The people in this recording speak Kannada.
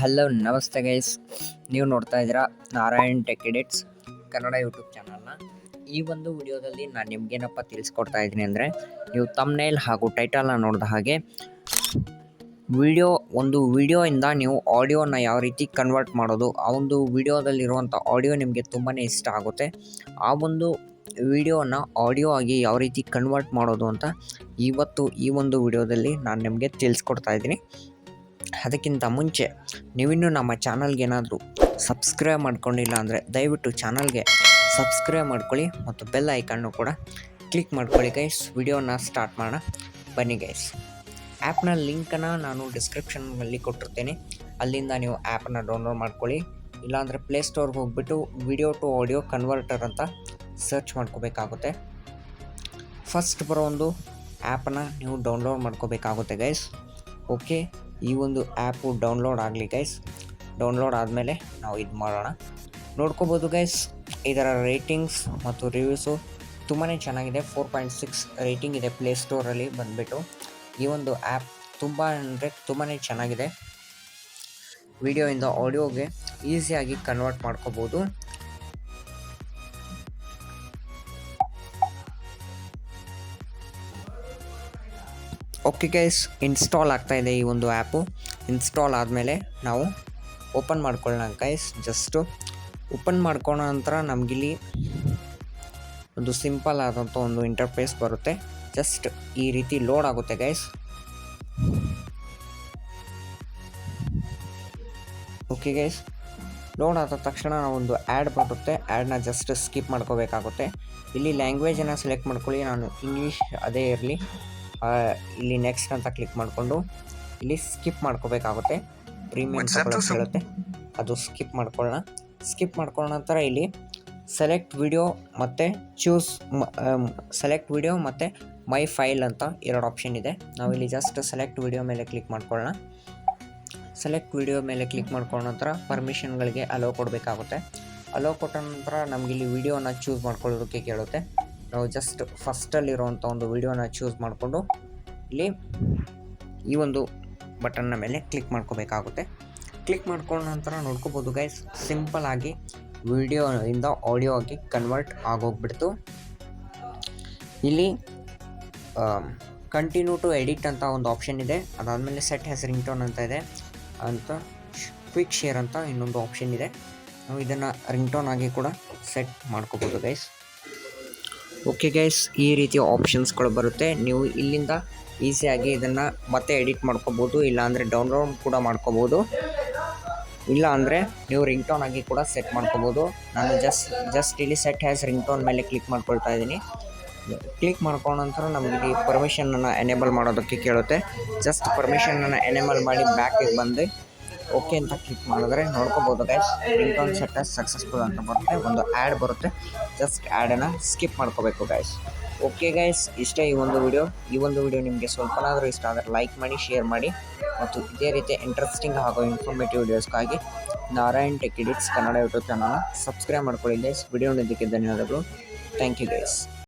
ಹಲೋ ನಮಸ್ತೆ ಗೈಸ್, ನೀವು ನೋಡ್ತಾ ಇದ್ದೀರಾ Narayan tech edits Kannada YouTube ಚಾನಲ್ನ. ಈ ಒಂದು ವಿಡಿಯೋದಲ್ಲಿ ನಾನು ನಿಮ್ಗೇನಪ್ಪ ತಿಳಿಸ್ಕೊಡ್ತಾ ಇದ್ದೀನಿ ಅಂದರೆ, ನೀವು ತಮ್ನೇಲ್ ಹಾಗೂ ಟೈಟಲ್ನ ನೋಡಿದ ಹಾಗೆ ವಿಡಿಯೋಯಿಂದ ನೀವು ಆಡಿಯೋನ ಯಾವ ರೀತಿ ಕನ್ವರ್ಟ್ ಮಾಡೋದು, ಆ ಒಂದು ವಿಡಿಯೋದಲ್ಲಿರುವಂಥ ಆಡಿಯೋ ನಿಮಗೆ ತುಂಬಾ ಇಷ್ಟ ಆಗುತ್ತೆ. ಆ ಒಂದು ವಿಡಿಯೋನ ಆಡಿಯೋ ಆಗಿ ಯಾವ ರೀತಿ ಕನ್ವರ್ಟ್ ಮಾಡೋದು ಅಂತ ಇವತ್ತು ಈ ಒಂದು ವಿಡಿಯೋದಲ್ಲಿ ನಾನು ನಿಮಗೆ ತಿಳಿಸ್ಕೊಡ್ತಾ ಇದ್ದೀನಿ. ಅದಕ್ಕಿಂತ ಮುಂಚೆ ನೀವಿನ್ನೂ ನಮ್ಮ ಚಾನಲ್ಗೆ ಏನಾದರೂ ಸಬ್ಸ್ಕ್ರೈಬ್ ಮಾಡ್ಕೊಂಡಿಲ್ಲ ಅಂದರೆ ದಯವಿಟ್ಟು ಚಾನಲ್ಗೆ ಸಬ್ಸ್ಕ್ರೈಬ್ ಮಾಡ್ಕೊಳ್ಳಿ ಮತ್ತು ಬೆಲ್ ಐಕನ್ನು ಕೂಡ ಕ್ಲಿಕ್ ಮಾಡ್ಕೊಳ್ಳಿ ಗೈಸ್. ವಿಡಿಯೋನ ಸ್ಟಾರ್ಟ್ ಮಾಡೋಣ ಬನ್ನಿ ಗೈಸ್. ಆ್ಯಪ್ನ ಲಿಂಕನ್ನು ನಾನು ಡಿಸ್ಕ್ರಿಪ್ಷನ್ನಲ್ಲಿ ಕೊಟ್ಟಿರ್ತೇನೆ, ಅಲ್ಲಿಂದ ನೀವು ಆ್ಯಪನ್ನು ಡೌನ್ಲೋಡ್ ಮಾಡ್ಕೊಳ್ಳಿ. ಇಲ್ಲಾಂದರೆ ಪ್ಲೇಸ್ಟೋರ್ಗೆ ಹೋಗ್ಬಿಟ್ಟು ವಿಡಿಯೋ ಟು ಆಡಿಯೋ ಕನ್ವರ್ಟರ್ ಅಂತ ಸರ್ಚ್ ಮಾಡ್ಕೋಬೇಕಾಗುತ್ತೆ. ಫಸ್ಟ್ ಬರೋ ಒಂದು ಆ್ಯಪನ್ನು ನೀವು ಡೌನ್ಲೋಡ್ ಮಾಡ್ಕೋಬೇಕಾಗುತ್ತೆ ಗೈಸ್. ಓಕೆ, ಈ ಒಂದು ಆ್ಯಪು ಡೌನ್ಲೋಡ್ ಆಗಲಿ ಗೈಸ್. ಡೌನ್ಲೋಡ್ ಆದಮೇಲೆ ನಾವು ಇದು ಮಾಡೋಣ. ನೋಡ್ಕೋಬೋದು ಗೈಸ್, ಇದರ ರೇಟಿಂಗ್ಸ್ ಮತ್ತು ರಿವ್ಯೂಸು ತುಂಬಾ ಚೆನ್ನಾಗಿದೆ. 4.6 ರೇಟಿಂಗ್ ಇದೆ ಪ್ಲೇಸ್ಟೋರಲ್ಲಿ ಬಂದುಬಿಟ್ಟು. ಈ ಒಂದು ಆ್ಯಪ್ ತುಂಬಾ ಚೆನ್ನಾಗಿದೆ. ವಿಡಿಯೋಯಿಂದ ಆಡಿಯೋಗೆ ಈಸಿಯಾಗಿ ಕನ್ವರ್ಟ್ ಮಾಡ್ಕೋಬೋದು. ಓಕೆ ಗೈಸ್, ಇನ್ಸ್ಟಾಲ್ ಆಗ್ತಾಯಿದೆ ಈ ಒಂದು ಆ್ಯಪು. ಇನ್ಸ್ಟಾಲ್ ಆದಮೇಲೆ ನಾವು ಓಪನ್ ಮಾಡ್ಕೊಳ್ಳೋಣ ಗೈಸ್. ಜಸ್ಟು ಓಪನ್ ಮಾಡ್ಕೊಳ್ಳೋ ನಂತರ ನಮಗಿಲ್ಲಿ ಒಂದು ಸಿಂಪಲ್ ಆದಂಥ ಒಂದು ಇಂಟರ್ಫೇಸ್ ಬರುತ್ತೆ. ಜಸ್ಟ್ ಈ ರೀತಿ ಲೋಡ್ ಆಗುತ್ತೆ ಗೈಸ್. ಓಕೆ ಗೈಸ್, ಲೋಡ್ ಆದ ತಕ್ಷಣ ಒಂದು ಆ್ಯಡ್ ಬರುತ್ತೆ. ಆ್ಯಡ್ನ ಜಸ್ಟ್ ಸ್ಕಿಪ್ ಮಾಡ್ಕೋಬೇಕಾಗುತ್ತೆ. ಇಲ್ಲಿ ಲ್ಯಾಂಗ್ವೇಜನ್ನು ಸೆಲೆಕ್ಟ್ ಮಾಡ್ಕೊಳ್ಳಿ. ನಾನು ಇಂಗ್ಲೀಷ್ ಅದೇ ಇರಲಿ. ಇಲ್ಲಿ ನೆಕ್ಸ್ಟ್ ಅಂತ ಕ್ಲಿಕ್ ಮಾಡಿಕೊಂಡು ಇಲ್ಲಿ ಸ್ಕಿಪ್ ಮಾಡ್ಕೋಬೇಕಾಗುತ್ತೆ. ಪ್ರೀಮಿಯಂ ಹೇಳುತ್ತೆ, ಅದು ಸ್ಕಿಪ್ ಮಾಡ್ಕೊಳ್ಳೋಣ. ಸ್ಕಿಪ್ ಮಾಡ್ಕೊಳ್ಳೋ ನಂತರ ಇಲ್ಲಿ ಸೆಲೆಕ್ಟ್ ವಿಡಿಯೋ ಮತ್ತು ಮೈ ಫೈಲ್ ಅಂತ 2 ಆಪ್ಷನ್ ಇದೆ. ನಾವಿಲ್ಲಿ ಜಸ್ಟ್ ಸೆಲೆಕ್ಟ್ ವಿಡಿಯೋ ಮೇಲೆ ಕ್ಲಿಕ್ ಮಾಡ್ಕೊಳ್ಳೋಣ. ಸೆಲೆಕ್ಟ್ ವಿಡಿಯೋ ಮೇಲೆ ಕ್ಲಿಕ್ ಮಾಡ್ಕೊಳ್ಳೋ ನಂತರ ಪರ್ಮಿಷನ್ಗಳಿಗೆ ಅಲೋ ಕೊಡಬೇಕಾಗುತ್ತೆ. ಅಲೋ ಕೊಟ್ಟ ನಂತರ ನಮಗಿಲ್ಲಿ ವಿಡಿಯೋನ ಚೂಸ್ ಮಾಡ್ಕೊಳ್ಳೋದಕ್ಕೆ ಕೇಳುತ್ತೆ. ನಾವು ಜಸ್ಟ್ ಫಸ್ಟಲ್ಲಿರುವಂಥ ಒಂದು ವಿಡಿಯೋನ ಚೂಸ್ ಮಾಡಿಕೊಂಡು ಇಲ್ಲಿ ಈ ಒಂದು ಬಟನ್ನ ಮೇಲೆ ಕ್ಲಿಕ್ ಮಾಡ್ಕೋಬೇಕಾಗುತ್ತೆ. ಕ್ಲಿಕ್ ಮಾಡ್ಕೊಂಡ ನಂತರ ನೋಡ್ಕೋಬೋದು ಗೈಸ್, ಸಿಂಪಲ್ ಆಗಿ ವಿಡಿಯೋಯಿಂದ ಆಡಿಯೋ ಆಗಿ ಕನ್ವರ್ಟ್ ಆಗೋಗ್ಬಿಡ್ತು. ಇಲ್ಲಿ ಕಂಟಿನ್ಯೂ ಟು ಎಡಿಟ್ ಅಂತ ಒಂದು ಆಪ್ಷನ್ ಇದೆ. ಅದಾದಮೇಲೆ ಸೆಟ್ ಹ್ಯಾಸ್ ರಿಂಗ್ಟೋನ್ ಅಂತ ಇದೆ, ಅಂತ ಕ್ವಿಕ್ ಶೇರ್ ಅಂತ ಇನ್ನೊಂದು ಆಪ್ಷನ್ ಇದೆ. ನಾವು ಇದನ್ನು ರಿಂಗ್ಟೋನ್ ಆಗಿ ಕೂಡ ಸೆಟ್ ಮಾಡ್ಕೋಬೋದು ಗೈಸ್. ಓಕೆ ಗೈಸ್, ಈ ರೀತಿಯ ಆಪ್ಷನ್ಸ್ಗಳು ಬರುತ್ತೆ. ನೀವು ಇಲ್ಲಿಂದ ಈಸಿಯಾಗಿ ಇದನ್ನು ಮತ್ತೆ ಎಡಿಟ್ ಮಾಡ್ಕೋಬೋದು, ಇಲ್ಲಾಂದರೆ ಡೌನ್ಲೋಡ್ ಕೂಡ ಮಾಡ್ಕೋಬೋದು, ಇಲ್ಲ ಅಂದರೆ ನೀವು ರಿಂಗ್ಟೋನ್ ಆಗಿ ಕೂಡ ಸೆಟ್ ಮಾಡ್ಕೋಬೋದು. ನಾನು ಜಸ್ಟ್ ಇಲ್ಲಿ ಸೆಟ್ ಹ್ಯಾಸ್ ರಿಂಗ್ಟೋನ್ ಮೇಲೆ ಕ್ಲಿಕ್ ಮಾಡ್ಕೊಳ್ತಾ ಇದ್ದೀನಿ. ಕ್ಲಿಕ್ ಮಾಡ್ಕೊಂಡ ನಂತರ ನಮಗೆ ಪರ್ಮಿಷನನ್ನು ಎನೇಬಲ್ ಮಾಡೋದಕ್ಕೆ ಕೇಳುತ್ತೆ. ಜಸ್ಟ್ ಪರ್ಮಿಷನನ್ನು ಎನೇಬಲ್ ಮಾಡಿ ಬ್ಯಾಕಿಗೆ ಬಂದು ಓಕೆ ಅಂತ ಕ್ಲಿಕ್ ಮಾಡಿದ್ರೆ ನೋಡ್ಕೋಬೋದು ಗೈಸ್, ರಿಂಗ್ಟೋನ್ ಸೆಟ್ ಸಕ್ಸಸ್ಫುಲ್ ಅಂತ ಬರುತ್ತೆ. ಒಂದು ಆ್ಯಡ್ ಬರುತ್ತೆ, ಜಸ್ಟ್ ಆ್ಯಡನ್ನು ಸ್ಕಿಪ್ ಮಾಡ್ಕೋಬೇಕು ಗೈಸ್. ಓಕೆ ಗೈಸ್, ಇಷ್ಟೇ ಈ ಒಂದು ವಿಡಿಯೋ ನಿಮಗೆ ಸ್ವಲ್ಪನಾದರೂ ಇಷ್ಟ ಆದರೆ ಲೈಕ್ ಮಾಡಿ, ಶೇರ್ ಮಾಡಿ ಮತ್ತು ಇದೇ ರೀತಿ ಇಂಟ್ರೆಸ್ಟಿಂಗ್ ಹಾಗೂ ಇನ್ಫಾರ್ಮೇಟಿವ್ ವಿಡಿಯೋಸ್ಗಾಗಿ Narayan tech edits Kannada YouTube ಚಾನಲ್ನ ಸಬ್ಸ್ಕ್ರೈಬ್ ಮಾಡ್ಕೊಳ್ಳಿ ಗೈಸ್. ವಿಡಿಯೋ ನೋಡೋದಕ್ಕೆ ಧನ್ಯವಾದಗಳು. Thank you guys.